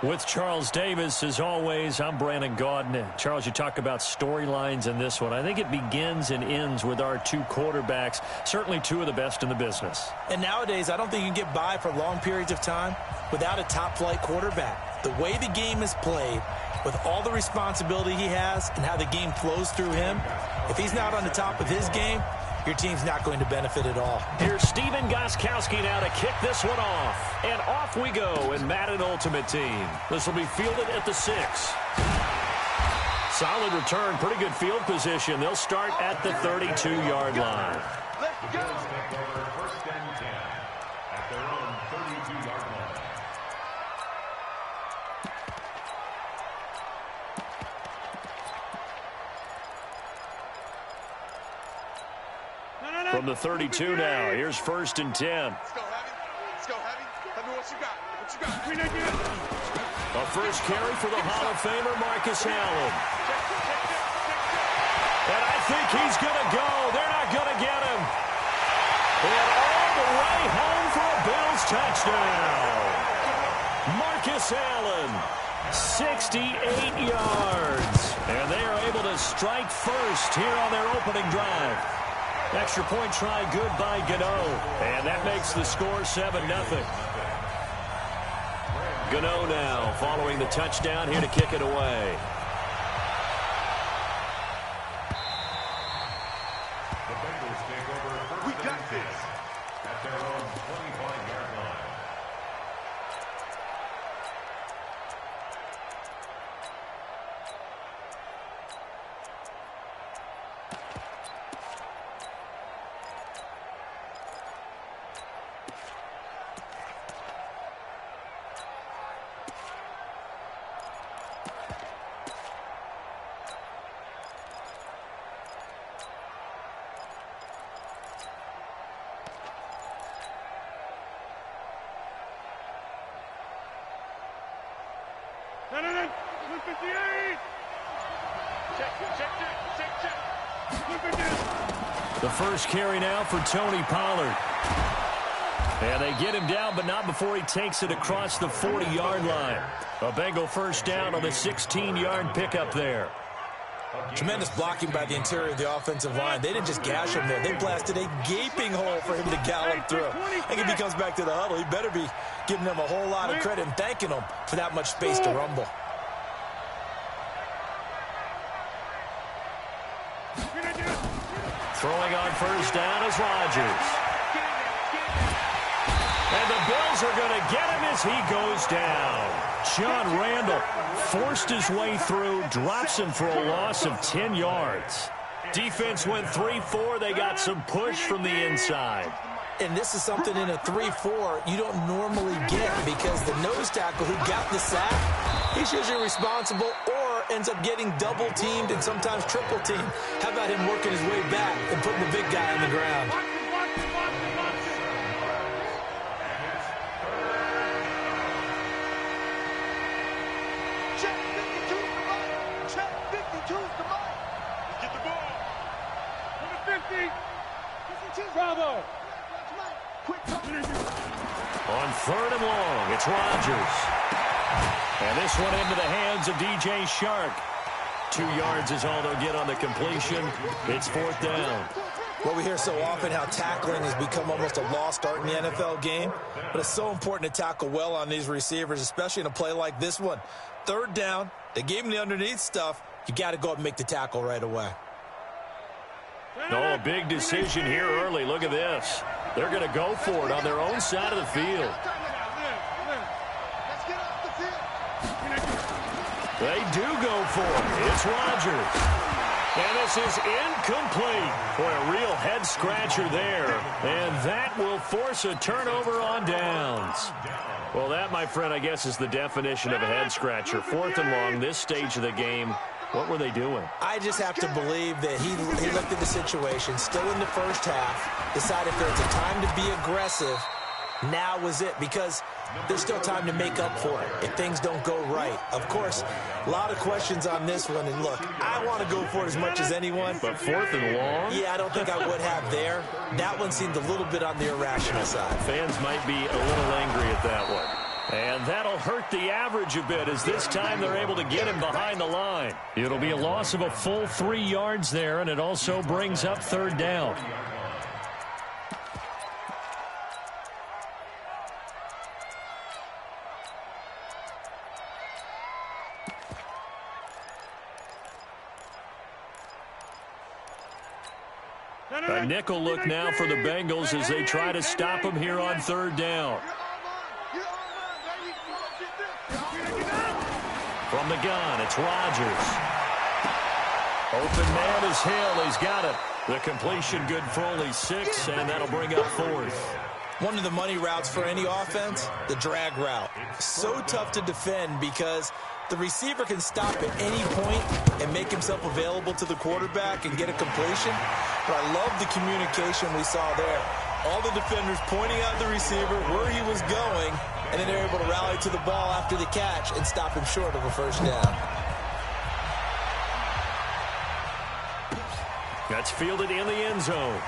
With Charles Davis, as always, I'm Brandon Gaudin. Charles, you talk about storylines in this one. I think it begins and ends with our two quarterbacks, certainly two of the best in the business. And nowadays, I don't think you can get by for long periods of time without a top-flight quarterback. The way the game is played, with all the responsibility he has and how the game flows through him, if he's not on the top of his game, your team's not going to benefit at all. Here's Stephen Gostkowski now to kick this one off. And off we go in Madden Ultimate Team. This will be fielded at the 6. Solid return, pretty good field position. They'll start at the 32-yard line. Let's go. First and 10 at their own 32-yard line. From the 32 now, here's first and 10. Let's go, Heavy. Let's go, Heavy. Tell me what you got. What you got? A first carry for the Hall of Famer, Marcus Allen. And I think he's going to go. They're not going to get him. And all the way home for a Bills touchdown. Marcus Allen, 68 yards. And they are able to strike first here on their opening drive. Extra point try good by Gano. And that makes the score 7-0. Gano now following the touchdown here to kick it away. The Bengals take over first and 10 at their own 25-yard line. The first carry now for Tony Pollard. And they get him down, but not before he takes it across the 40-yard line. A Bengal first down on the 16-yard pickup there. Tremendous blocking by the interior of the offensive line. They didn't just gash him there. They blasted a gaping hole for him to gallop through. I think if he comes back to the huddle, he better be giving them a whole lot of credit and thanking them for that much space to rumble. Throwing on first down is Rodgers. And the Bills are going to get him as he goes down. John Randall forced his way through, drops him for a loss of 10 yards. Defense went 3-4. They got some push from the inside. And this is something in a 3-4 you don't normally get because the nose tackle who got the sack, he's usually responsible or ends up getting double-teamed and sometimes triple-teamed. How about him working his way back and putting the big guy on the ground? Check 52 is the ball. Check 52 is the ball. Let's get the ball. Number 50. 52. Bravo. On third and long, it's Rodgers. And this one into the hands of DJ Shark. 2 yards is all they'll get on the completion. It's fourth down. Well, we hear so often how tackling has become almost a lost art in the NFL game. But it's so important to tackle well on these receivers, especially in a play like this one. Third down, they gave him the underneath stuff. You got to go up and make the tackle right away. Oh, a big decision here early. Look at this. They're going to go for it on their own side of the field. They do go for it. It's Rodgers. And this is incomplete. Boy, a real head-scratcher there. And that will force a turnover on downs. Well, that, my friend, I guess is the definition of a head-scratcher. Fourth and long, this stage of the game. What were they doing? I just have to believe that he looked at the situation, still in the first half, decided if there's a time to be aggressive, now was it, because there's still time to make up for it if things don't go right. Of course, a lot of questions on this one, and look, I want to go for it as much as anyone. But fourth and long? Yeah, I don't think I would have there. That one seemed a little bit on the irrational side. Fans might be a little angry at that one. And that'll hurt the average a bit as this time they're able to get him behind the line. It'll be a loss of a full 3 yards there, and it also brings up third down. A nickel look now for the Bengals as they try to stop him here on third down. From the gun, it's Rodgers. Open man is Hill. He's got it. The completion good for only 6, and that'll bring up fourth. One of the money routes for any offense, the drag route. So tough to defend because the receiver can stop at any point and make himself available to the quarterback and get a completion. But I love the communication we saw there. All the defenders pointing out the receiver where he was going, and then they're able to rally to the ball after the catch and stop him short of a first down. That's fielded in the end zone.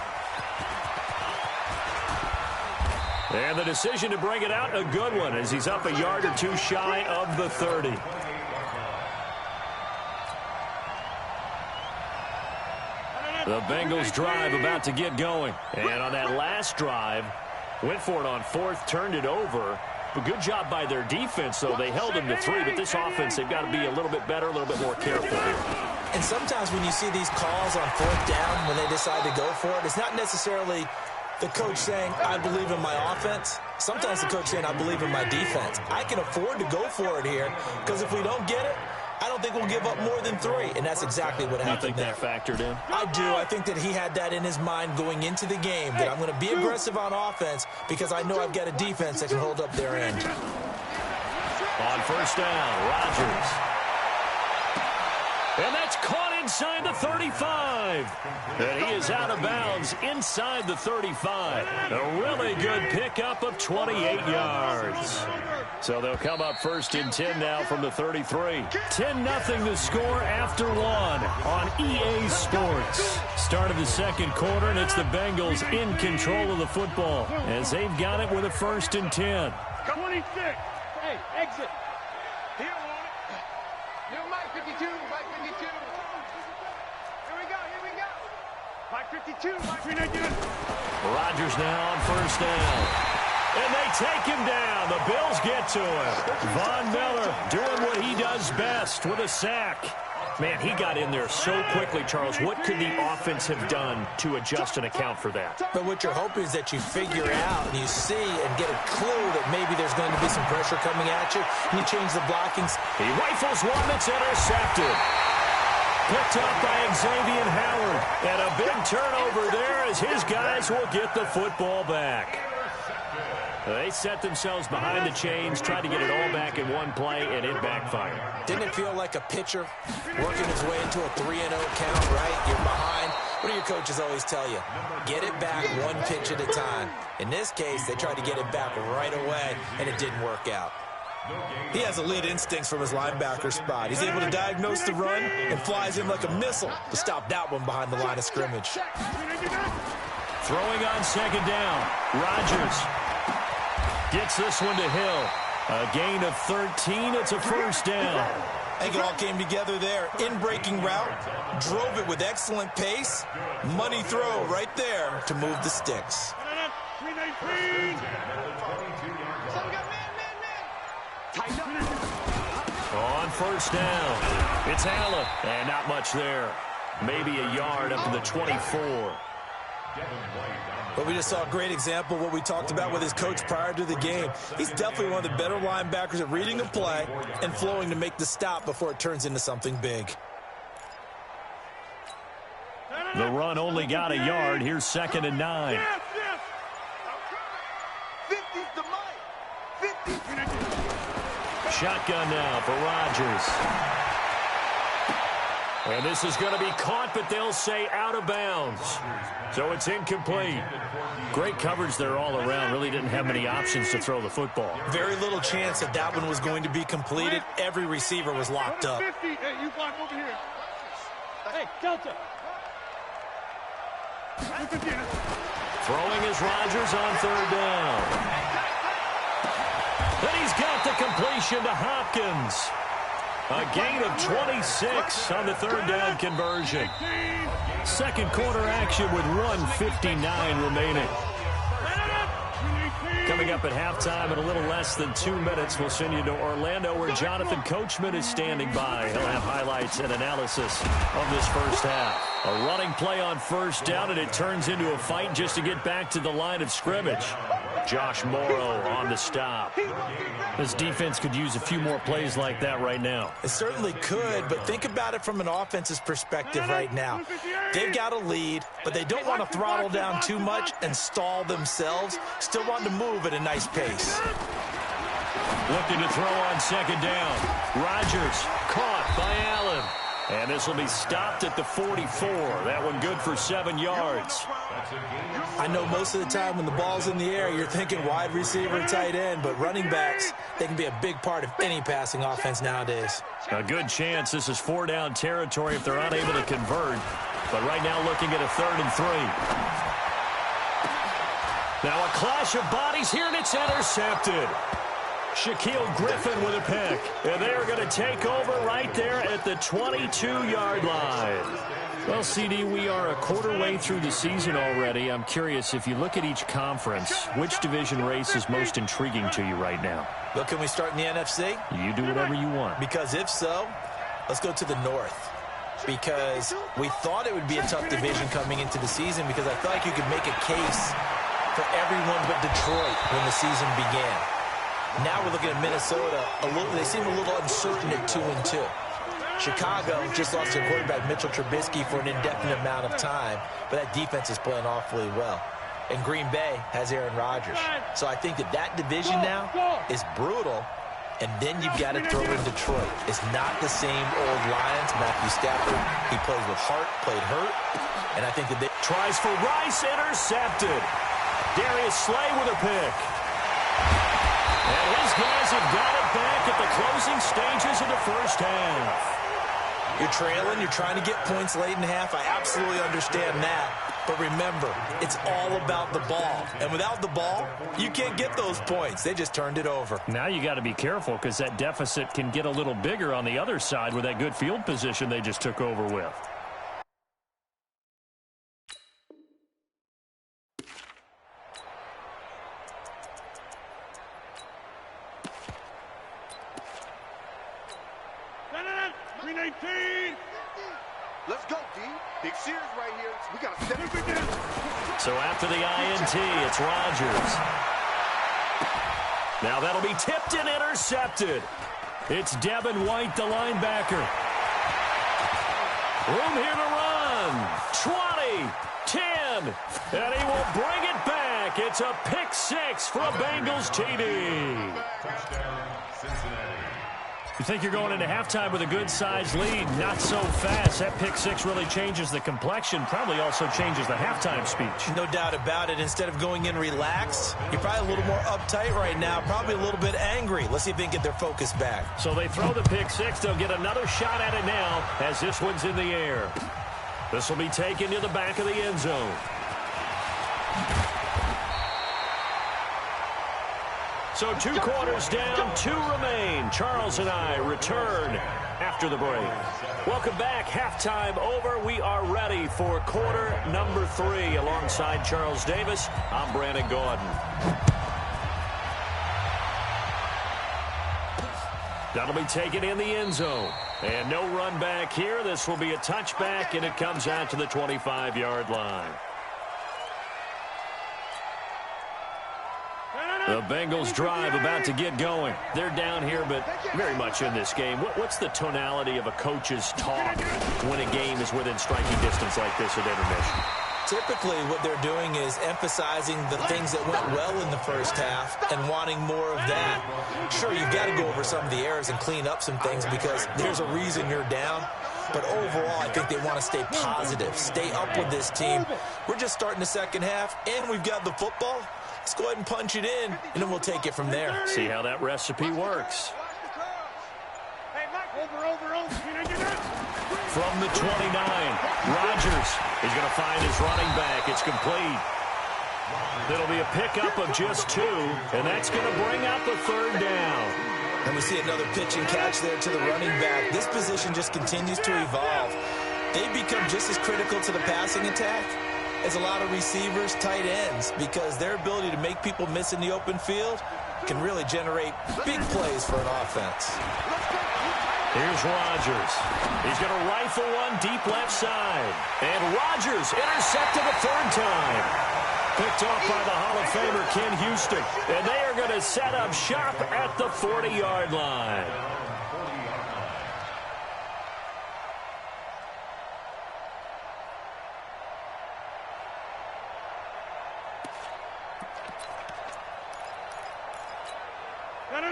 And the decision to bring it out, a good one, as he's up a yard or 2 shy of the 30. The Bengals drive about to get going. And on that last drive, went for it on 4th, turned it over. But good job by their defense, though. They held him to 3, but this offense, they've got to be a little bit better, a little bit more careful here. And sometimes when you see these calls on 4th down, when they decide to go for it, it's not necessarily the coach saying, I believe in my offense. Sometimes the coach saying, I believe in my defense. I can afford to go for it here because if we don't get it, I don't think we'll give up more than 3, and that's exactly what happened. You think that factored in? I do. I think that he had that in his mind going into the game, that I'm going to be aggressive on offense because I know I've got a defense that can hold up their end. On first down, Rodgers. And that's caught inside the 35. And he is out of bounds inside the 35. A really good pickup of 28 yards. So they'll come up first and 10 now from the 33. 10-0 the score after 1 on EA Sports. Start of the second quarter, and it's the Bengals in control of the football as they've got it with a first and 10. 26. Hey, exit. Here, Mike 52, Mike 52. Here we go. Mike 52, Mike 52. Rodgers now on first down. And they take him down. The Bills get to him. Von Miller doing what he does best with a sack. Man, he got in there so quickly, Charles. What could the offense have done to adjust and account for that? But what you're hoping is that you figure out and you see and get a clue that maybe there's going to be some pressure coming at you, and you change the blockings. He rifles one that's intercepted. Picked up by Xavier Howard. And a big turnover there as his guys will get the football back. They set themselves behind the chains, tried to get it all back in one play, and it backfired. Didn't it feel like a pitcher working his way into a 3-0 count, right? You're behind. What do your coaches always tell you? Get it back one pitch at a time. In this case, they tried to get it back right away, and it didn't work out. He has elite instincts from his linebacker spot. He's able to diagnose the run and flies in like a missile to stop that one behind the line of scrimmage. Throwing on second down, Rodgers gets this one to Hill. A gain of 13. It's a first down. I think it all came together there. In-breaking route. Drove it with excellent pace. Money throw right there to move the sticks. On first down, it's Allen. And not much there. Maybe a yard up to the 24. But we just saw a great example of what we talked about with his coach prior to the game. He's definitely one of the better linebackers at reading a play and flowing to make the stop before it turns into something big. The run only got a yard. Here's second and 9. 50's the Mike. 50. Shotgun now for Rodgers. And this is going to be caught, but they'll say out of bounds. So it's incomplete. Great coverage there all around. Really didn't have many options to throw the football. Very little chance that that one was going to be completed. Every receiver was locked up. 50. Hey, you block over here. Hey, Delta. Throwing is Rodgers on third down. They And he's got the completion to Hopkins. A gain of 26 on the third down conversion. Second quarter action with 1:59 remaining. Coming up at halftime in a little less than 2 minutes, we'll send you to Orlando where Jonathan Coachman is standing by. He'll have highlights and analysis of this first half. A running play on first down, and it turns into a fight just to get back to the line of scrimmage. Josh Morrow on the stop. This defense could use a few more plays like that right now. It certainly could, but think about it from an offense's perspective right now. They've got a lead, but they don't want to throttle down too much and stall themselves. Still want to move at a nice pace. Looking to throw on second down. Rodgers caught by Allen. And this will be stopped at the 44. That one good for 7 yards. I know most of the time when the ball's in the air, you're thinking wide receiver, tight end, but running backs, they can be a big part of any passing offense nowadays. A good chance this is 4-down territory if they're unable to convert. But right now looking at a 3rd and 3. Now a clash of bodies here, and it's intercepted. Shaquill Griffin with a pick. And they are going to take over right there at the 22-yard line. Well, CD, we are a quarter way through the season already. I'm curious, if you look at each conference, which division race is most intriguing to you right now? Well, can we start in the NFC? You do whatever you want. Because if so, let's go to the North. Because we thought it would be a tough division coming into the season because I felt like you could make a case for everyone but Detroit when the season began. Now we're looking at Minnesota. They seem a little uncertain at 2-2. Chicago just lost their quarterback, Mitchell Trubisky, for an indefinite amount of time, but that defense is playing awfully well. And Green Bay has Aaron Rodgers. So I think that division now is brutal, and then you've got to throw in Detroit. It's not the same old Lions. Matthew Stafford, he plays with heart, played hurt, and I think that they... Tries for Rice, intercepted. Darius Slay with a pick. And his guys have got it back at the closing stages of the first half. You're trailing. You're trying to get points late in half. I absolutely understand that. But remember, it's all about the ball. And without the ball, you can't get those points. They just turned it over. Now you got to be careful because that deficit can get a little bigger on the other side with that good field position they just took over with. Let's go, D. Big series right here. We got to set it again. So after the INT, it's Rodgers. Now that'll be tipped and intercepted. It's Devin White, the linebacker. Room here to run. 20, 10, and he will bring it back. It's a pick six for a Bengals TD. Touchdown, Cincinnati. You think you're going into halftime with a good-sized lead. Not so fast. That pick six really changes the complexion, probably also changes the halftime speech. No doubt about it. Instead of going in relaxed, you're probably a little more uptight right now, probably a little bit angry. Let's see if they can get their focus back. So they throw the pick six. They'll get another shot at it now as this one's in the air. This will be taken to the back of the end zone. So 2 quarters down, 2 remain. Charles and I return after the break. Welcome back. Halftime over. We are ready for quarter number 3. Alongside Charles Davis, I'm Brandon Gordon. That'll be taken in the end zone. And no run back here. This will be a touchback, and it comes out to the 25-yard line. The Bengals drive about to get going. They're down here, but very much in this game. What's the tonality of a coach's talk when a game is within striking distance like this at intermission? Typically, what they're doing is emphasizing the things that went well in the first half and wanting more of that. Sure, you've got to go over some of the errors and clean up some things because there's a reason you're down. But overall, I think they want to stay positive, stay up with this team. We're just starting the second half, and we've got the football. Let's go ahead and punch it in, and then we'll take it from there. See how that recipe works. From the 29, Rodgers is going to find his running back. It's complete. It'll be a pickup of just 2, and that's going to bring up a third down. And we see another pitch and catch there to the running back. This position just continues to evolve. They become just as critical to the passing attack as a lot of receivers, tight ends, because their ability to make people miss in the open field can really generate big plays for an offense. Here's Rodgers. He's going to rifle one deep left side. And Rodgers intercepted a third time. Picked off by the Hall of Famer Ken Houston. And they are going to set up shop at the 40-yard line.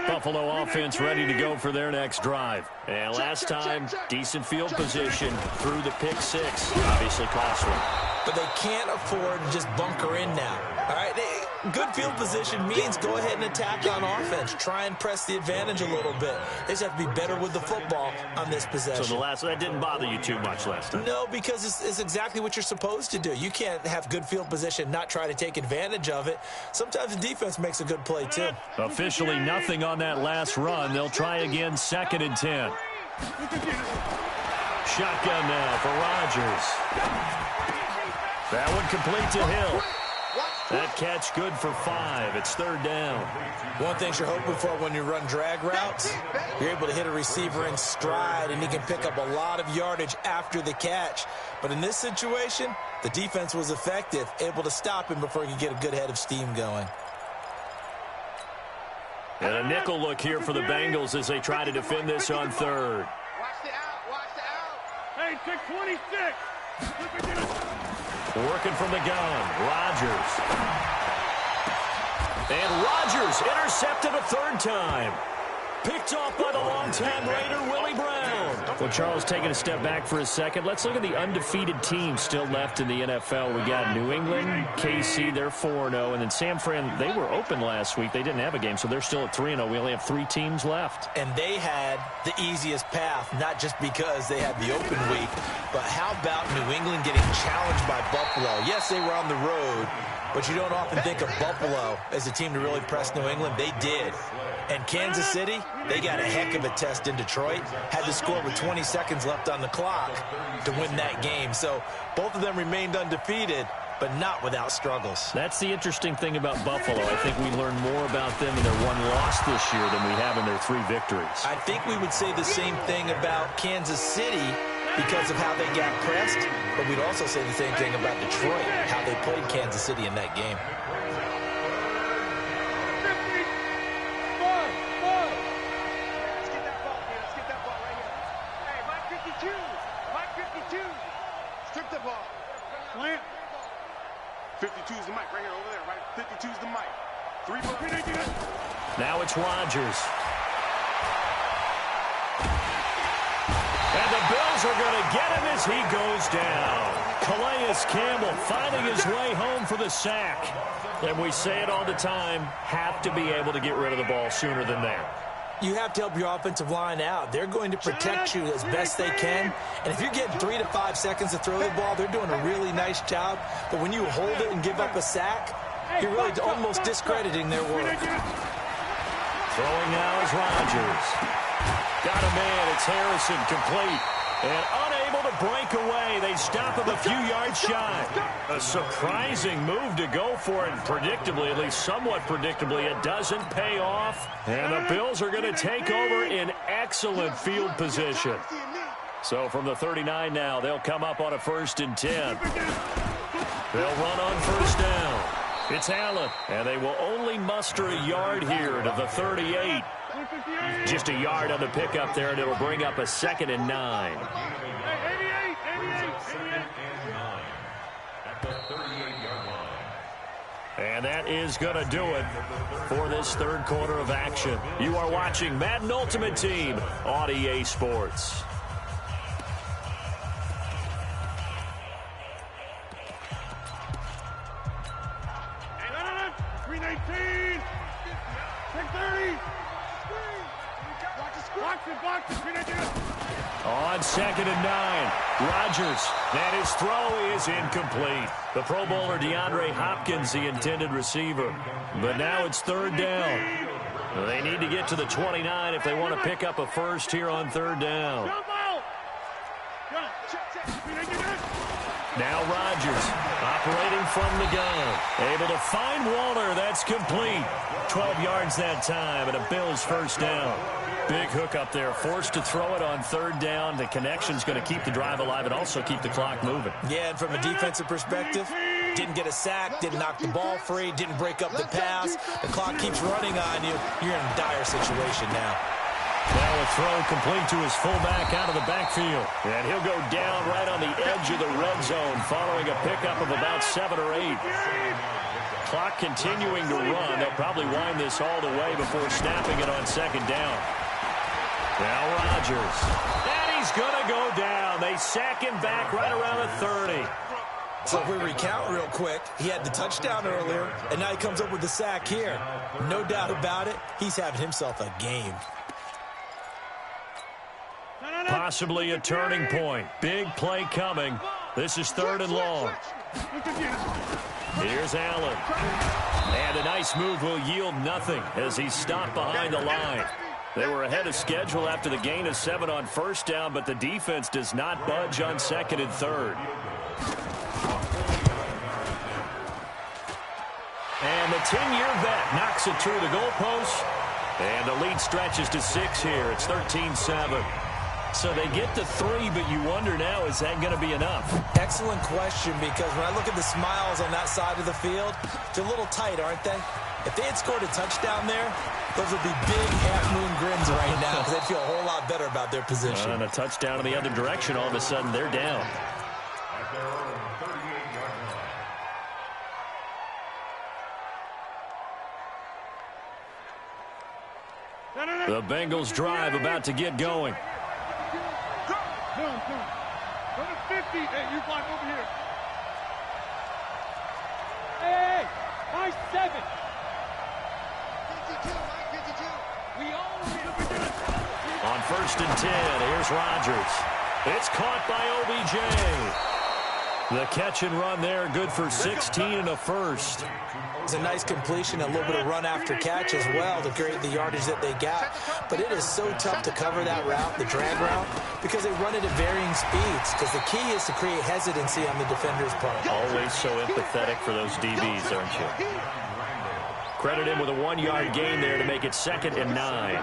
Buffalo offense ready to go for their next drive. And last time, decent field position through the pick 6. Obviously costly. But they can't afford to just bunker in now. All right, good field position means go ahead and attack on offense. Try and press the advantage a little bit. They just have to be better with the football on this possession. So that didn't bother you too much last time? No, because it's exactly what you're supposed to do. You can't have good field position, not try to take advantage of it. Sometimes the defense makes a good play, too. Officially nothing on that last run. They'll try again, 2nd and 10. Shotgun now for Rodgers. That one complete to Hill. That catch good for 5. It's 3rd down. One thing you're hoping for when you run drag routes, you're able to hit a receiver in stride, and he can pick up a lot of yardage after the catch. But in this situation, the defense was effective, able to stop him before he could get a good head of steam going. And a nickel look here for the Bengals as they try to defend this on 3rd. Watch the out. Watch the out. Hey, pick 26. Working from the gun, Rodgers. And Rodgers intercepted a 3rd time. Picked off by the longtime Raider, Willie Brown. Well, Charles, taking a step back for a second. Let's look at the undefeated teams still left in the NFL. We got New England, KC, they're 4-0. And then San Fran, they were open last week. They didn't have a game, so they're still at 3-0. We only have 3 teams left. And they had the easiest path, not just because they had the open week, but how about New England getting challenged by Buffalo? Yes, they were on the road, but you don't often think of Buffalo as a team to really press New England. They did. And Kansas City, they got a heck of a test in Detroit. Had to score with 20 seconds left on the clock to win that game. So both of them remained undefeated, but not without struggles. That's the interesting thing about Buffalo. I think we learned more about them in their 1 loss this year than we have in their 3 victories. I think we would say the same thing about Kansas City because of how they got pressed, but we'd also say the same thing about Detroit, how they played Kansas City in that game. Strip the ball. Slant. 52 is the mic right here, over there, right? 52 is the mic. 3 balls. Now it's Rodgers. And the Bills are going to get him as he goes down. Calais Campbell finding his way home for the sack. And we say it all the time, have to be able to get rid of the ball sooner than that. You have to help your offensive line out. They're going to protect you as best they can. And if you're getting 3 to 5 seconds to throw the ball, they're doing a really nice job. But when you hold it and give up a sack, you're really almost discrediting their work. Throwing now is Rodgers. Got a man. It's Harrison complete. And unable to break away. They stop him a few yards shy. A surprising move to go for it. Predictably, at least somewhat predictably, it doesn't pay off. And the Bills are going to take over in excellent field position. So from the 39 now, they'll come up on a 1st and 10. They'll run on 1st down. It's Allen. And they will only muster a yard here to the 38. Just a yard on the pickup there, and it'll bring up a 2nd and 9. And that is going to do it for this 3rd quarter of action. You are watching Madden Ultimate Team on EA Sports. On 2nd and 9, Rodgers, and his throw is incomplete. The Pro Bowler DeAndre Hopkins, the intended receiver. But now it's 3rd down. They need to get to the 29 if they want to pick up a first here on 3rd down. Now Rodgers, operating from the gun. Able to find Waller. That's complete. 12 yards that time, and a Bills first down. Big hook up there. Forced to throw it on 3rd down. The connection's going to keep the drive alive and also keep the clock moving. Yeah, and from a defensive perspective, didn't get a sack, didn't knock the ball free, didn't break up the pass. The clock keeps running on you. You're in a dire situation now. Now a throw complete to his fullback out of the backfield. And he'll go down right on the edge of the red zone following a pickup of about 7 or 8. Clock continuing to run. They'll probably wind this all the way before snapping it on 2nd down. Now Rodgers. And he's going to go down. They sack him back right around the 30. So if we recount real quick, he had the touchdown earlier, and now he comes up with the sack here. No doubt about it, he's having himself a game. Possibly a turning point. Big play coming. This is 3rd and long. Here's Allen. And a nice move will yield nothing as he's stopped behind the line. They were ahead of schedule after the gain of 7 on 1st down, but the defense does not budge on 2nd and 3rd. And the 10-year vet knocks it through the goalpost. And the lead stretches to 6 here. It's 13-7. So they get to 3, but you wonder now, is that going to be enough? Excellent question, because when I look at the smiles on that side of the field, they're a little tight, aren't they? If they had scored a touchdown there, those would be big half-moon grins right now because they'd feel a whole lot better about their position. And a touchdown in the other direction, all of a sudden they're down. The Bengals drive about to get going. Number 50. Hey, you block over here. Hey, my 7. 52, Mike, 52. We all On 1st and 10, here's Rodgers. It's caught by OBJ. The catch and run there, good for 16 and a first. It's a nice completion, a little bit of run after catch as well to create the yardage that they got. But it is so tough to cover that route, the drag route, because they run it at varying speeds. Because the key is to create hesitancy on the defender's part. Always so empathetic for those DBs, aren't you? Credit him with a 1-yard gain there to make it 2nd and 9.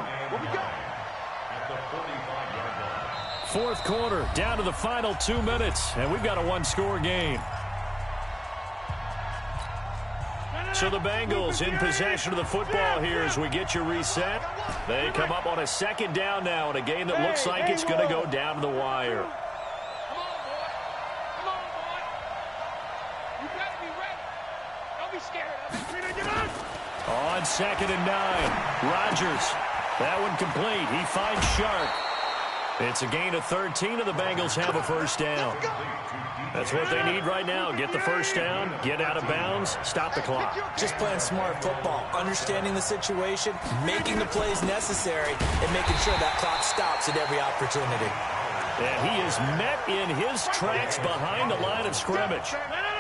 4th quarter, down to the final 2 minutes, and we've got a 1-score game. So the Bengals in possession of the football here as we get you reset. They come up on a 2nd down now in a game that looks like it's going to go down to the wire. Come on, boy. You got to be ready. Don't be scared. On 2nd and 9, Rodgers. That one complete. He finds Sharp. It's a gain of 13, and the Bengals have a first down. That's what they need right now. Get the first down, get out of bounds, stop the clock. Just playing smart football, understanding the situation, making the plays necessary, and making sure that clock stops at every opportunity. And he is met in his tracks behind the line of scrimmage.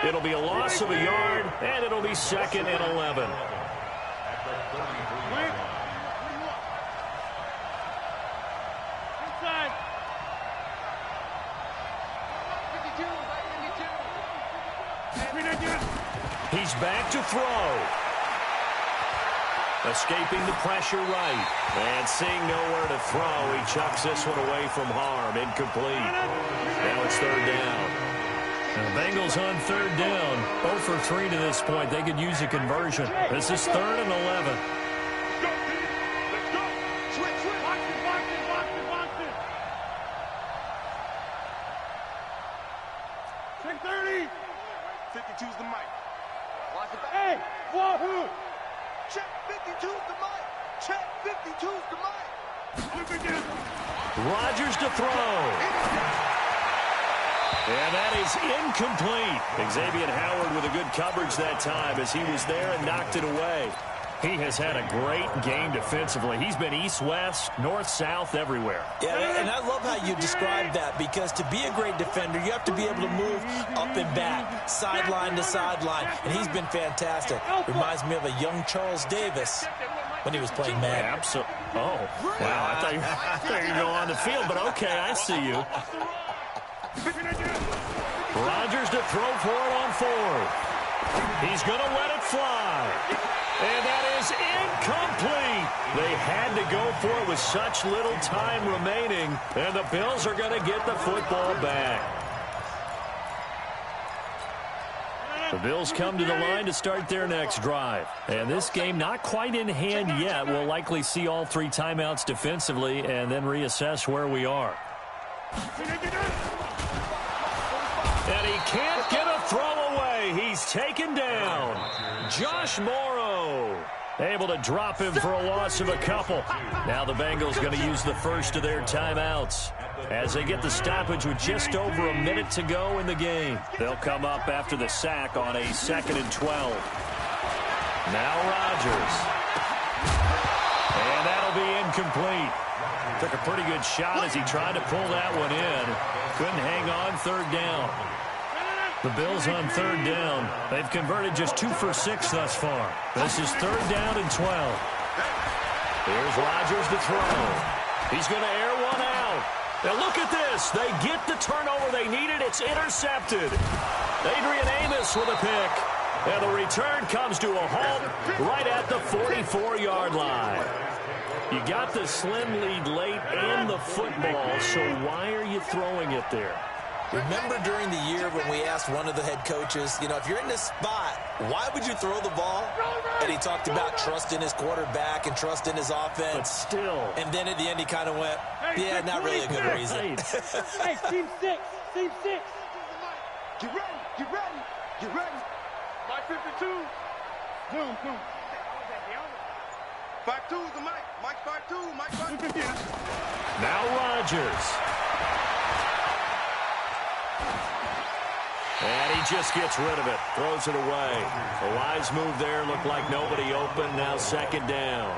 It'll be a loss of a yard, and it'll be 2nd and 11. He's back to throw. Escaping the pressure right. And seeing nowhere to throw, he chucks this one away from harm. Incomplete. Now it's 3rd down. The Bengals on 3rd down. 0 for 3 to this point. They could use a conversion. This is 3rd and 11. Let's go. Switch. Box it. 6:30. 52's the mic. Hey, wahoo! Check 52's the mic. Check 52's the mic. Rodgers to throw. And that is incomplete. Xavier Howard with a good coverage that time as he was there and knocked it away. He has had a great game defensively. He's been east-west, north-south, everywhere. Yeah, and I love how you described that, because to be a great defender, you have to be able to move up and back, sideline to sideline, and he's been fantastic. Reminds me of a young Charles Davis when he was playing Madden. Absolutely. Oh, wow. I thought you were going to go on the field, but okay, I see you. Rodgers to throw for it on fourth. He's going to let it fly. And that is incomplete. They had to go for it with such little time remaining, and the Bills are going to get the football back. The Bills come to the line to start their next drive. And this game not quite in hand yet. We'll likely see all 3 timeouts defensively and then reassess where we are. And he can't get a throw away. He's taken down. Josh Morrow able to him for a loss of a couple. Now the Bengals going to use the first of their timeouts as they get the stoppage with just over a minute to go in the game. They'll come up after the sack on a 2nd and 12. Now Rodgers. And that'll be incomplete. Took a pretty good shot as he tried to pull that one in. Couldn't hang on 3rd down. The Bills on 3rd down. They've converted just 2 for 6 thus far. This is 3rd down and 12. Here's Rodgers to throw. He's going to air one out. Now look at this. They get the turnover they needed. It's intercepted. Adrian Amos with a pick. And the return comes to a halt right at the 44-yard line. You got the slim lead late and the football, so why are you throwing it there? Remember during the year when we asked one of the head coaches, if you're in this spot, why would you throw the ball? And he talked about trust in his quarterback and trust in his offense. But still. And then at the end he kind of went, yeah, not really a good reason. Hey, team 6. Team 6. Get ready. Get ready. Get ready. Mike 52. Boom, boom. 5-2 is the mic. Mike 5-2. Mike 5-2. Now Rodgers. And he just gets rid of it. Throws it away. A wise move there. Looked like nobody open. Now 2nd down.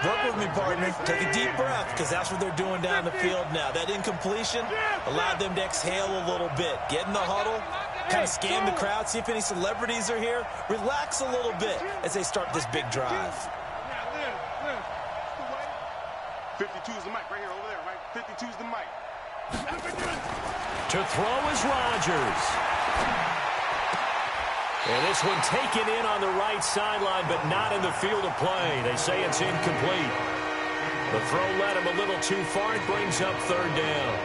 Work with me, partner. Take a deep breath, because that's what they're doing down the field now. That incompletion allowed them to exhale a little bit. Get in the huddle. Kind of scan the crowd. See if any celebrities are here. Relax a little bit as they start this big drive. 52 is the mic right here, over there, right? 52 is the mic. To throw is Rodgers. And this one taken in on the right sideline, but not in the field of play. They say it's incomplete. The throw led him a little too far. It brings up 3rd down.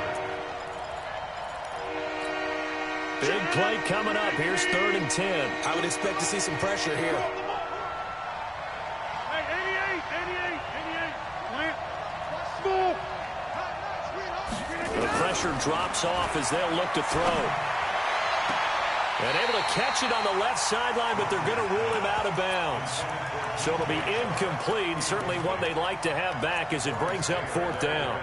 Big play coming up. Here's 3rd and 10. I would expect to see some pressure here. Hey, 88. Plant. The pressure drops off as they'll look to throw. And able to catch it on the left sideline, but they're going to rule him out of bounds. So it'll be incomplete, certainly one they'd like to have back as it brings up 4th down.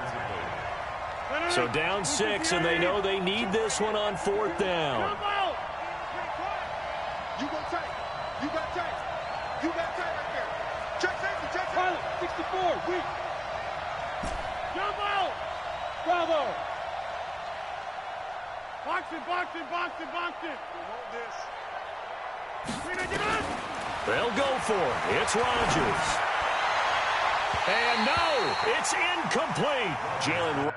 So down 6, and they know they need this one on 4th down. You go tight. You got tight. You got tight right there. Check safety. Check safety. 64. Weak. Jump out. Bravo. Boxing. We want this. They'll go for it. It's Rodgers. And no, it's incomplete. Jalen.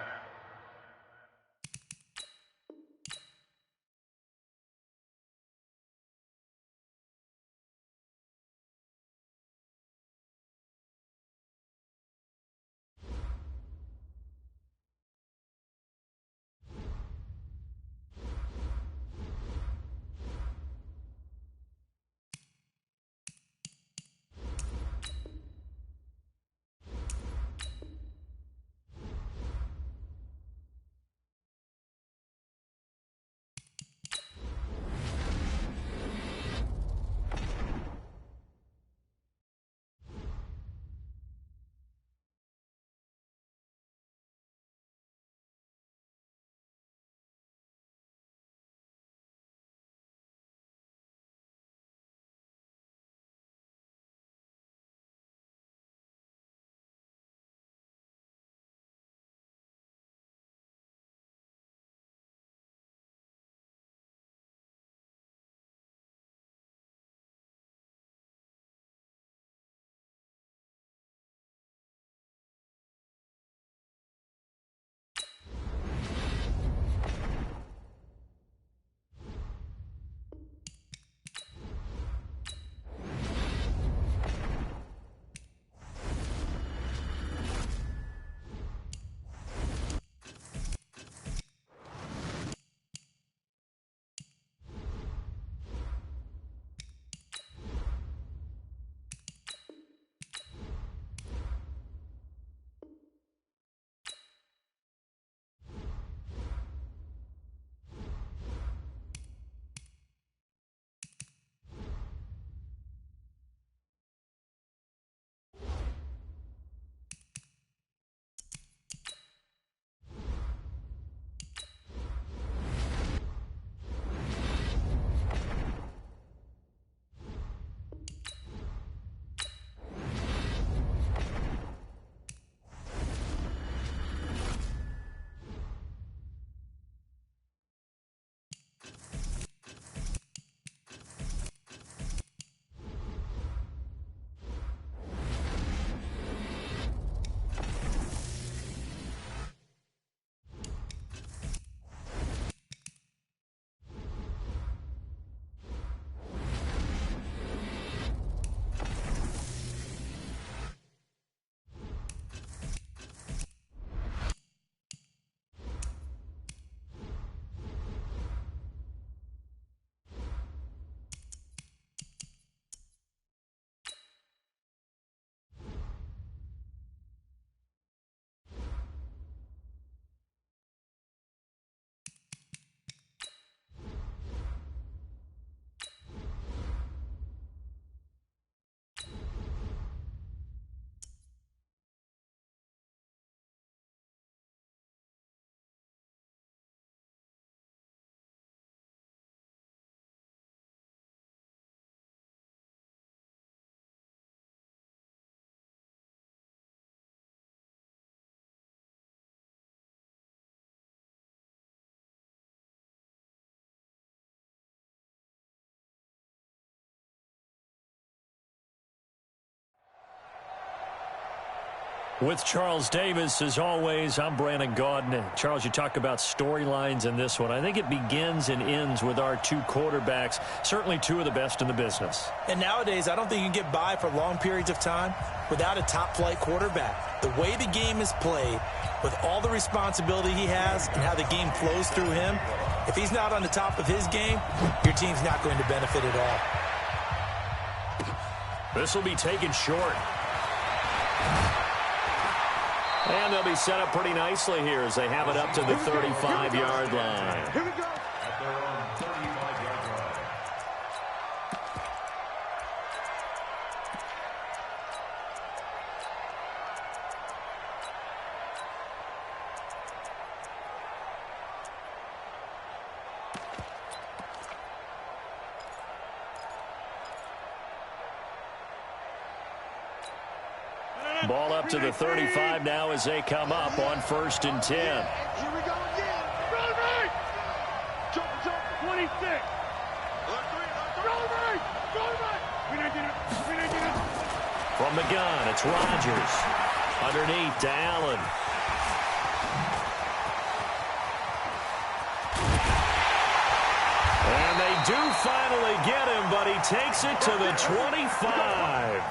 With Charles Davis, as always, I'm Brandon Gaudin. Charles, you talk about storylines in this one. I think it begins and ends with our two quarterbacks, certainly two of the best in the business. And nowadays, I don't think you can get by for long periods of time without a top-flight quarterback. The way the game is played, with all the responsibility he has and how the game flows through him, if he's not on the top of his game, your team's not going to benefit at all. This will be taken short. And they'll be set up pretty nicely here as they have it up to the 35-yard line. Here we go. At their own 35-yard line. Ball up to the 35 now as they come up on 1st and 10. Here we go again. Run right. Jump, 26. Run right. We're not getting it. From the gun, it's Rodgers. Underneath to Allen. And they do finally get him, but he takes it to the 25.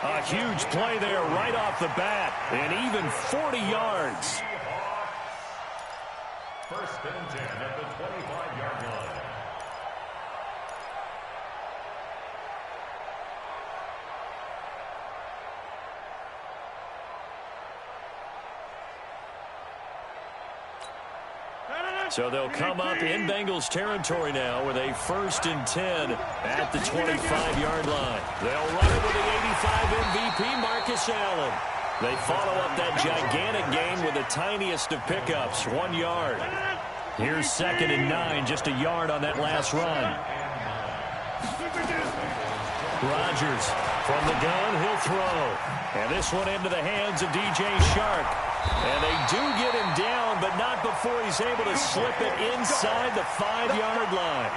A huge play there right off the bat, and even 40 yards. 1st and 10 at the 25-yard line. So they'll come up in Bengals territory now with a 1st and 10 at the 25-yard line. They'll run it with the 85 MVP, Marcus Allen. They follow up that gigantic gain with the tiniest of pickups, 1 yard. Here's 2nd and 9, just a yard on that last run. Rodgers from the gun, he'll throw. And this one into the hands of DJ Shark. And they do get him down, but not before he's able to slip it inside the 5-yard line.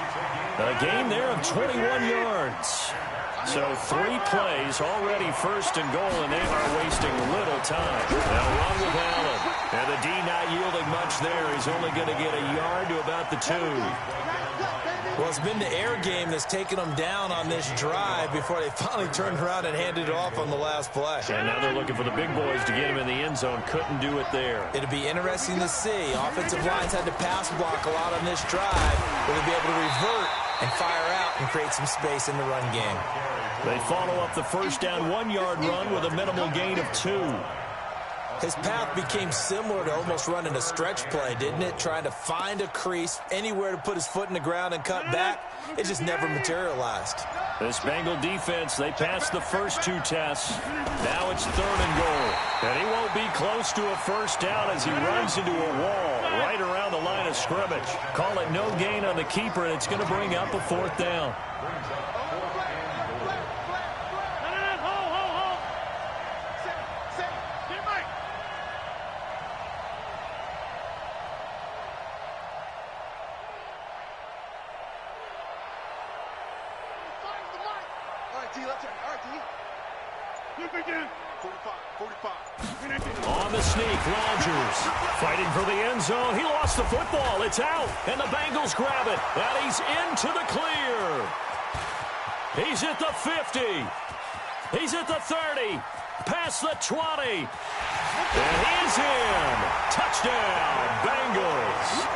A gain there of 21 yards. So 3 plays, already 1st and goal, and they are wasting little time. They'll run with Allen. And the D not yielding much there. He's only going to get a yard to about the 2. Well, it's been the air game that's taken them down on this drive before they finally turned around and handed it off on the last play. And now they're looking for the big boys to get him in the end zone. Couldn't do it there. It'll be interesting to see. Offensive lines had to pass block a lot on this drive. Will they be able to revert and fire out and create some space in the run game? They follow up the 1st down 1-yard run with a minimal gain of 2. His path became similar to almost running a stretch play, didn't it? Trying to find a crease, anywhere to put his foot in the ground and cut back. It just never materialized. This Bengal defense, they passed the first 2 tests. Now it's 3rd and goal. And he won't be close to a 1st down as he runs into a wall right around the line of scrimmage. Call it no gain on the keeper, and it's going to bring up a 4th down. On the sneak, Rodgers fighting for the end zone. He lost the football. It's out, and the Bengals grab it. And he's into the clear. He's at the 50. He's at the 30. Past the 20. And he's in. Touchdown, Bengals.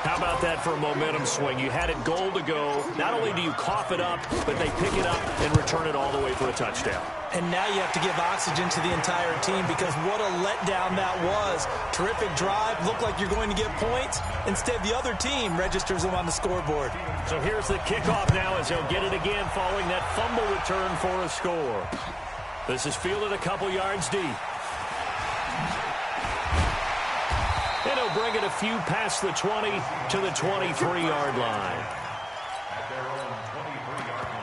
How about that for a momentum swing? You had it goal to go. Not only do you cough it up, but they pick it up and return it all the way for a touchdown. And now you have to give oxygen to the entire team because what a letdown that was. Terrific drive. Looked like you're going to get points. Instead, the other team registers them on the scoreboard. So here's the kickoff now as he'll get it again following that fumble return for a score. This is fielded a couple yards deep. And he'll bring it a few past the 20 to the 23-yard line. At their own 23-yard line.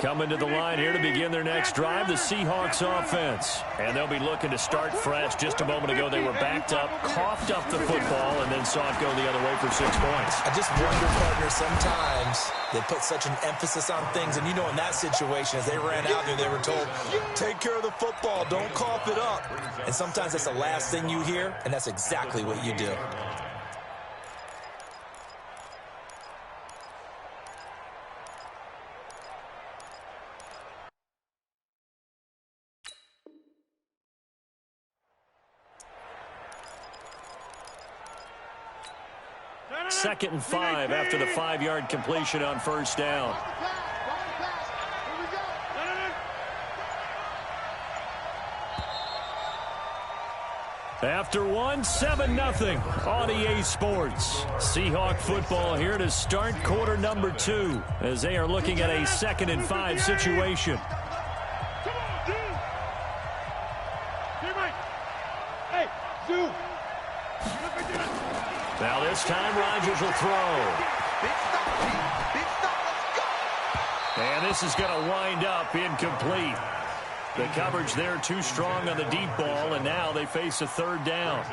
Coming to the line here to begin their next drive, the Seahawks offense. And they'll be looking to start fresh. Just a moment ago, they were backed up, coughed up the football, and then saw it go the other way for 6 points. I just wonder, partner, sometimes they put such an emphasis on things. And, you know, in that situation, as they ran out there, they were told, take care of the football, don't cough it up. And sometimes that's the last thing you hear, and that's exactly what you do. Second and 5 after the 5-yard completion on first down. After 7-0 on EA Sports. Seahawk football here to start quarter number 2 as they are looking at a 2nd and 5 situation. Now this time Rodgers will throw. And this is going to wind up incomplete. The coverage there too strong on the deep ball, and now they face a 3rd down.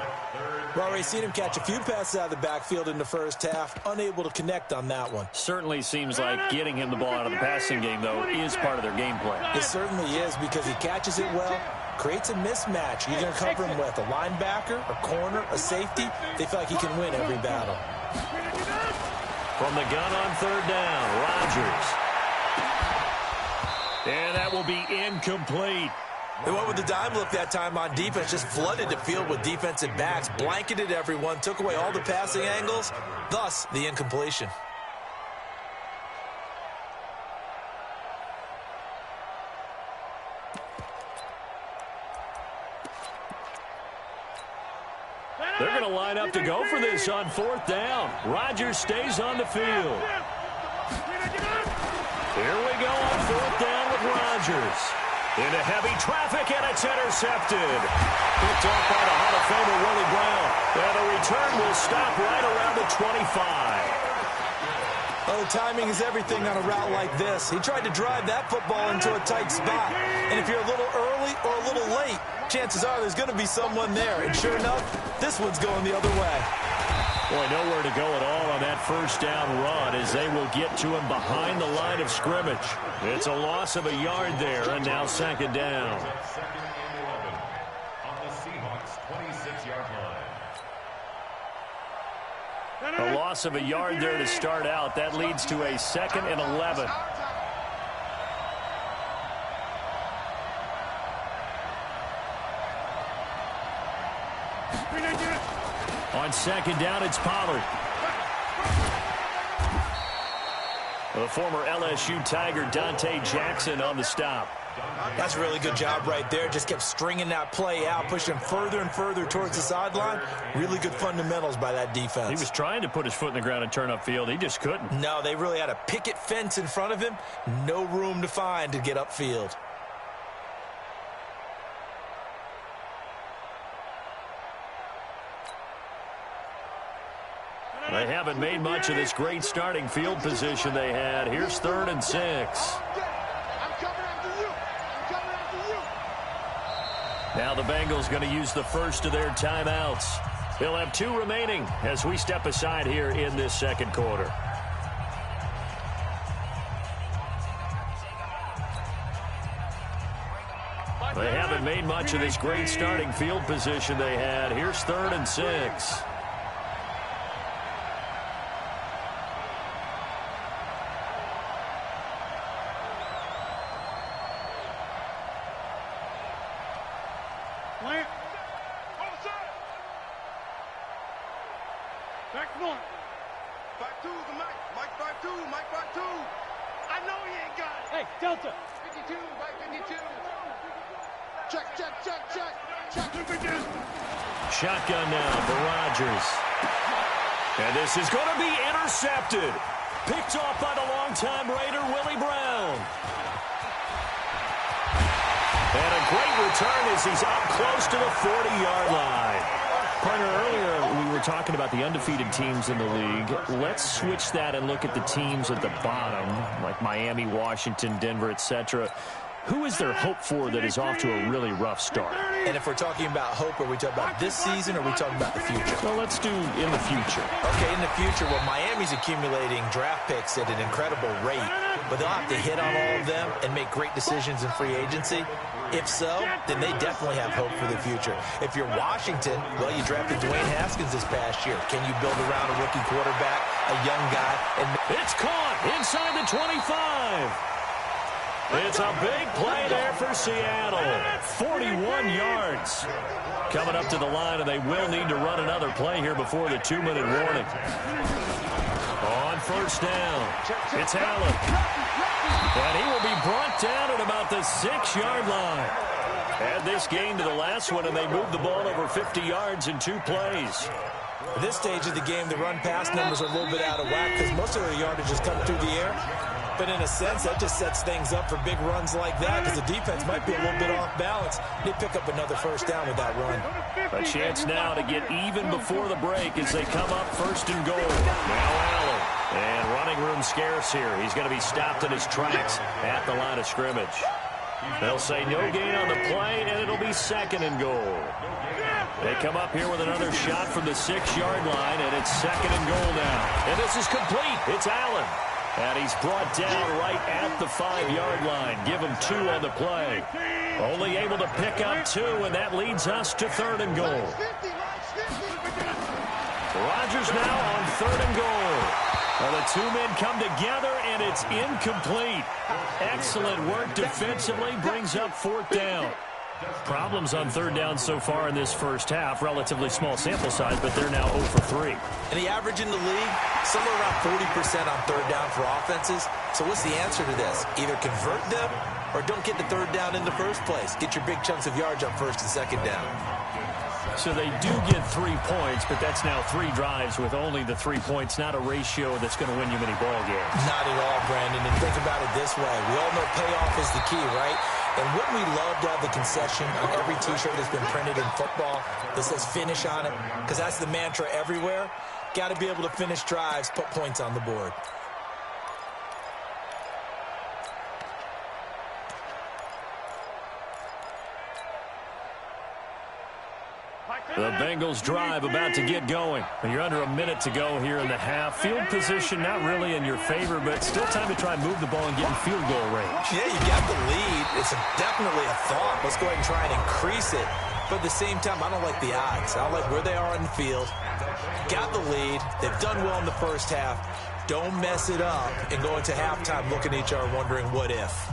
Well, we've seen him catch a few passes out of the backfield in the first half, unable to connect on that one. Certainly seems like getting him the ball out of the passing game, though, is part of their game plan. It certainly is, because he catches it well, creates a mismatch. You're going to cover him with a linebacker, a corner, a safety. They feel like he can win every battle. From the gun on 3rd down, Rodgers. And that will be incomplete. They went with the dime look that time on defense, just flooded the field with defensive backs, blanketed everyone, took away all the passing angles, thus the incompletion. They're going to line up to go for this on 4th down. Rodgers stays on the field. Here we go on 4th down with Rodgers. Into heavy traffic, and it's intercepted. Picked off by the Hall of Famer Willie Brown. And the return will stop right around the 25. Oh, the timing is everything on a route like this. He tried to drive that football into a tight spot. And if you're a little early or a little late, chances are there's going to be someone there. And sure enough, this one's going the other way. Boy, nowhere to go at all on that 1st down run as they will get to him behind the line of scrimmage. It's a loss of a yard there, and now 2nd down. Second and 11 on the Seahawks 26-yard line. A loss of a yard there to start out. That leads to a 2nd and 11. On 2nd down, it's Pollard. The former LSU Tiger Dante Jackson on the stop. That's a really good job right there. Just kept stringing that play out, pushing him further and further towards the sideline. Really good fundamentals by that defense. He was trying to put his foot in the ground and turn upfield. He just couldn't. No, they really had a picket fence in front of him. No room to find to get upfield. They haven't made much of this great starting field position they had. Here's 3rd and 6. Now the Bengals going to use the first of their timeouts. They'll have 2 remaining as we step aside here in this 2nd quarter. They haven't made much of this great starting field position they had. Here's 3rd and 6. Shotgun now for Rodgers. And this is going to be intercepted. Picked off by the longtime Raider, Willie Brown. And a great return as he's up close to the 40-yard line. Partner, earlier we were talking about the undefeated teams in the league. Let's switch that and look at the teams at the bottom, like Miami, Washington, Denver, etc. Who is there hope for that is off to a really rough start? And if we're talking about hope, are we talking about this season or are we talking about the future? Well, let's do in the future. Okay, in the future, well, Miami's accumulating draft picks at an incredible rate, but they'll have to hit on all of them and make great decisions in free agency. If so, then they definitely have hope for the future. If you're Washington, well, you drafted Dwayne Haskins this past year. Can you build around a rookie quarterback, a young guy? And it's caught inside the 25. It's a big play there for Seattle. 41 yards. Coming up to the line, and they will need to run another play here before the 2-minute warning. On first down, it's Allen. And he will be brought down at about the 6-yard line. Add this game to the last one, and they moved the ball over 50 yards in 2 plays. At this stage of the game, the run-pass numbers are a little bit out of whack because most of the yardage is coming through the air. But in a sense, that just sets things up for big runs like that because the defense might be a little bit off balance. They pick up another first down with that run. A chance now to get even before the break as they come up first and goal. Now Allen. And running room scarce here. He's going to be stopped in his tracks at the line of scrimmage. They'll say no gain on the play, and it'll be second and goal. They come up here with another shot from the 6-yard line, and it's second and goal now. And this is complete. It's Allen. And he's brought down right at the 5-yard line. Give him 2 on the play. Only able to pick up 2, and that leads us to third and goal. Rodgers now on third and goal. Well, the 2 men come together, and it's incomplete. Excellent work defensively, brings up fourth down. Problems on third down so far in this first half. Relatively small sample size, but they're now 0 for 3. And the average in the league, somewhere around 40% on third down for offenses. So what's the answer to this? Either convert them or don't get the third down in the first place. Get your big chunks of yards on first and second down. So they do get 3 points, but that's now 3 drives with only the 3 points. Not a ratio that's going to win you many ball games. Not at all, Brandon. And think about it this way. We all know payoff is the key, right? And wouldn't we love to have the concession on every T-shirt that's been printed in football that says finish on it? Because that's the mantra everywhere. Got to be able to finish drives, put points on the board. The Bengals drive about to get going. You're under a minute to go here in the half. Field position not really in your favor, but still time to try and move the ball and get in field goal range. Yeah, you got the lead. It's definitely a thought. Let's go ahead and try and increase it. But at the same time, I don't like the odds. I don't like where they are on the field. Got the lead. They've done well in the first half. Don't mess it up and go into halftime looking at each other wondering what if.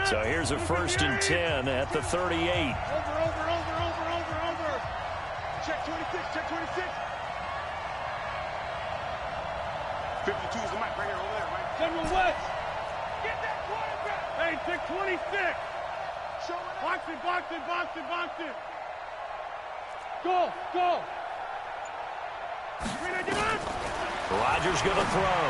So here's a 1st and 10 at the 38. Over. Check 26, check 26. 52 is the mic right here, over there, right? General West. Get that quarterback. Hey, check 26. Box it. Go. Rodgers going to throw.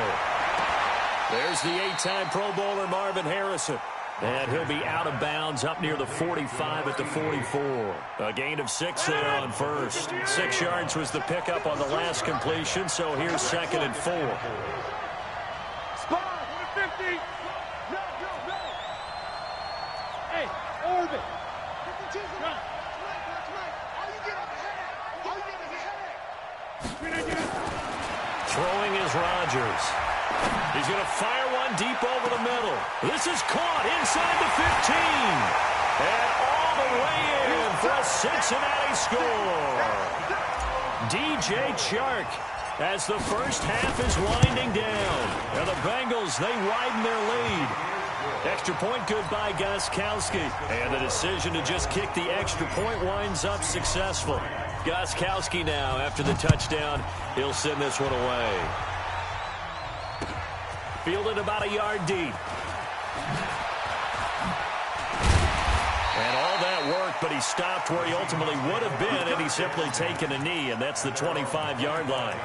There's the 8-time Pro Bowler Marvin Harrison. And he'll be out of bounds up near the 45 at the 44. A gain of 6 there on first. 6 yards was the pickup on the last completion, so here's second and 4. Spot. 50. No. Hey, orbit. 52. Right. All you get is a headache. Throwing is Rodgers. He's going to fire one deep over the middle. This is caught inside the 15. And all the way in for a Cincinnati score. DJ Chark as the first half is winding down. And the Bengals, they widen their lead. Extra point good by Gostkowski. And the decision to just kick the extra point winds up successful. Gostkowski now, after the touchdown, he'll send this one away. Fielded about a yard deep. And all that work, but he stopped where he ultimately would have been, and he's simply taken a knee, and that's the 25-yard line.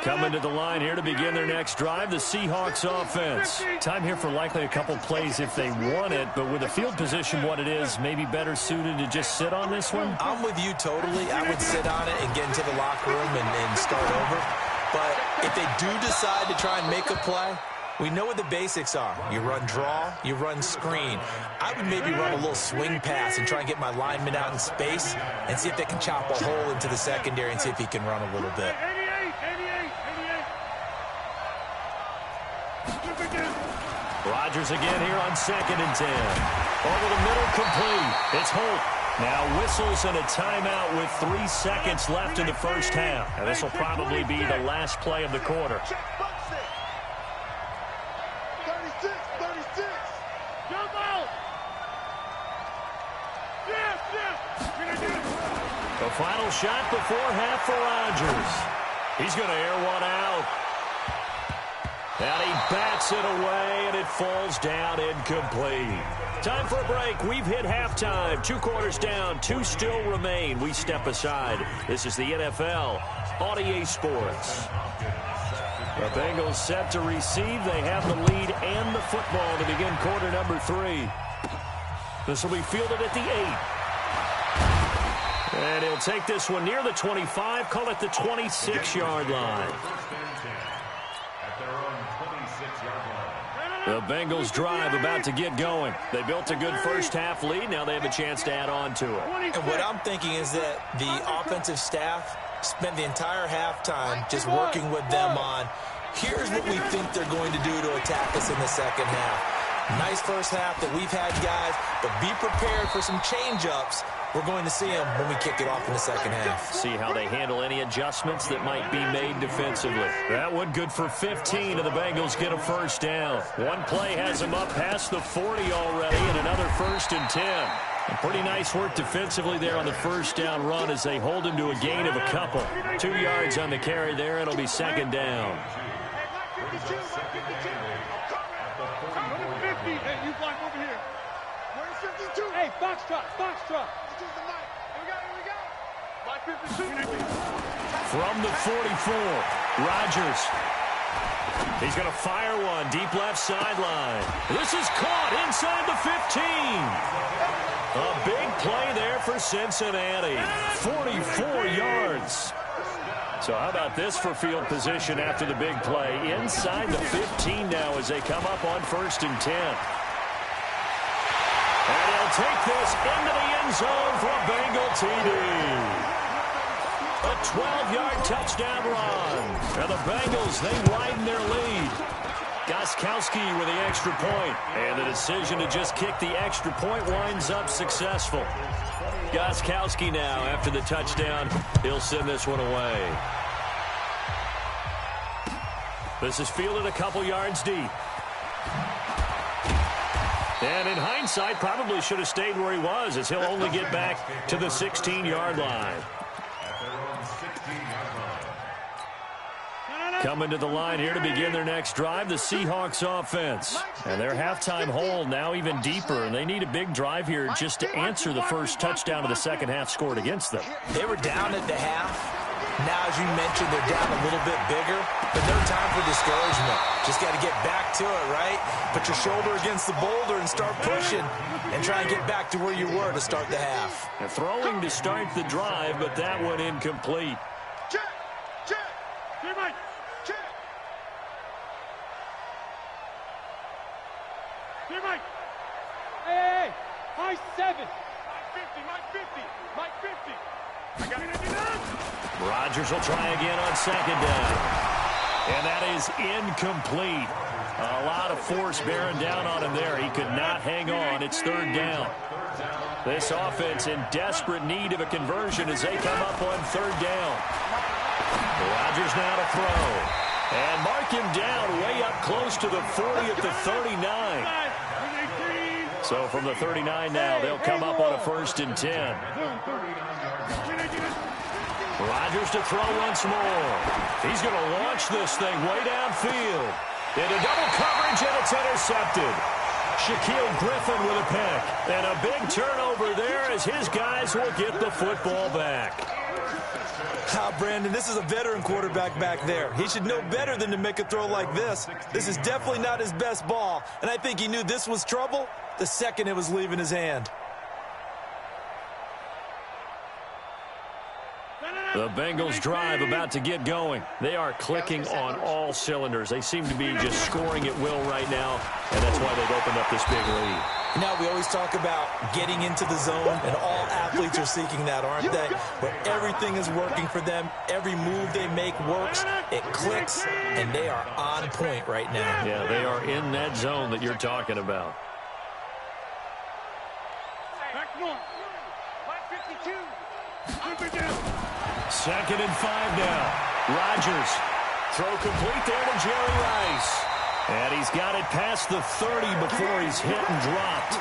Coming to the line here to begin their next drive, the Seahawks offense. Time here for likely a couple plays if they want it, but with the field position what it is, maybe better suited to just sit on this one? I'm with you totally. I would sit on it and get into the locker room and start over. But if they do decide to try and make a play, we know what the basics are. You run draw, you run screen. I would maybe run a little swing pass and try and get my lineman out in space and see if they can chop a hole into the secondary and see if he can run a little bit. 88. Rodgers again here on 2nd and 10. Over the middle, complete. It's Holt. Now whistles and a timeout with 3 seconds left in the first half. And this will probably be the last play of the quarter. 36. Jump out. Yes. The final shot before half for Rodgers. He's going to air one out. And he bats it away, and it falls down incomplete. Time for a break. We've hit halftime. 2 quarters down, 2 still remain. We step aside. This is the NFL on EA Sports. The Bengals set to receive. They have the lead and the football to begin quarter number 3. This will be fielded at the 8. And he'll take this one near the 25, call it the 26-yard line. The Bengals drive about to get going. They built a good first half lead. Now they have a chance to add on to it. And what I'm thinking is that the offensive staff spent the entire halftime just working with them on, here's what we think they're going to do to attack us in the second half. Nice first half that we've had, guys, but be prepared for some change-ups. We're going to see them when we kick it off in the second half. See how they handle any adjustments that might be made defensively. That one good for 15, and the Bengals get a first down. One play has them up past the 40 already, and another 1st and 10. And pretty nice work defensively there on the first down run as they hold him to a gain of a couple. 2 yards on the carry there. It'll be 2nd down. Hey, you block over here. Where's 52? Hey, box truck. Here we go. By 52. From the 44, Rodgers. He's going to fire one deep left sideline. This is caught inside the 15. A big play there for Cincinnati. 44 yards. So how about this for field position after the big play? Inside the 15 now as they come up on 1st and 10. And he'll take this into the end zone for a Bengal TD. A 12-yard touchdown run. And the Bengals, they widen their lead. Gostkowski with the extra point. And the decision to just kick the extra point winds up successful. Gostkowski now, after the touchdown, he'll send this one away. This is fielded a couple yards deep. And in hindsight, probably should have stayed where he was, as he'll only get back to the 16-yard line. Coming to the line here to begin their next drive, the Seahawks offense. And their halftime hole now even deeper, and they need a big drive here just to answer the first touchdown of the second half scored against them. They were down at the half. Now, as you mentioned, they're down a little bit bigger, but no time for discouragement. Just got to get back to it, right? Put your shoulder against the boulder and start pushing and try and get back to where you were to start the half. And throwing to start the drive, but that one incomplete. Check. Hey, Mike. Check. Hey, Mike. Hey. High 7. Mike 50. I got it. Rodgers will try again on 2nd down. And that is incomplete. A lot of force bearing down on him there. He could not hang on. It's 3rd down. This offense in desperate need of a conversion as they come up on 3rd down. Rodgers now to throw. And mark him down way up close to the 40 at the 39. So from the 39 now, they'll come up on a 1st and 10. Rodgers to throw once more. He's going to launch this thing way downfield. Into double coverage, and it's intercepted. Shaquill Griffin with a pick. And a big turnover there as his guys will get the football back. Brandon, this is a veteran quarterback back there. He should know better than to make a throw like this. This is definitely not his best ball, and I think he knew this was trouble the second it was leaving his hand. The Bengals drive about to get going. They are clicking on all cylinders. They seem to be just scoring at will right now, and that's why they've opened up this big lead. Now, we always talk about getting into the zone, and all athletes are seeking that, aren't they? Where everything is working for them. Every move they make works. It clicks, and they are on point right now. Yeah, they are in that zone that you're talking about. Back north. 552. Second and 5 now. Rodgers. Throw complete there to Jerry Rice. And he's got it past the 30 before he's hit and dropped.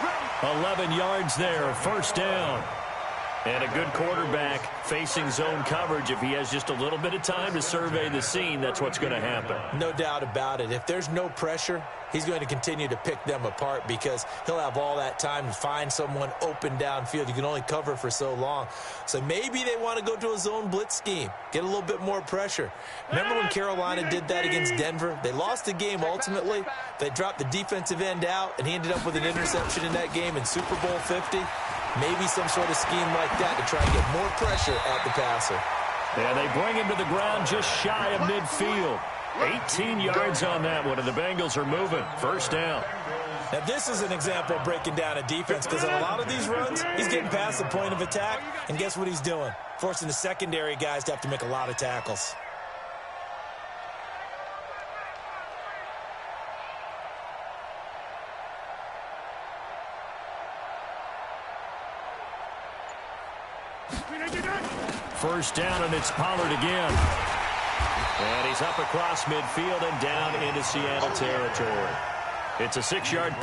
11 yards there, first down. And a good quarterback facing zone coverage. If he has just a little bit of time to survey the scene, that's what's going to happen. No doubt about it. If there's no pressure, he's going to continue to pick them apart because he'll have all that time to find someone open downfield. You can only cover for so long. So maybe they want to go to a zone blitz scheme, get a little bit more pressure. Remember when Carolina did that against Denver? They lost the game ultimately. They dropped the defensive end out, and he ended up with an interception in that game in Super Bowl 50. Maybe some sort of scheme like that to try and get more pressure at the passer. And they bring him to the ground just shy of midfield. 18 yards on that one, and the Bengals are moving. First down. Now, this is an example of breaking down a defense because on a lot of these runs, he's getting past the point of attack, and guess what he's doing? Forcing the secondary guys to have to make a lot of tackles. First down, and it's Pollard again. And he's up across midfield and down into Seattle territory. It's a 6-yard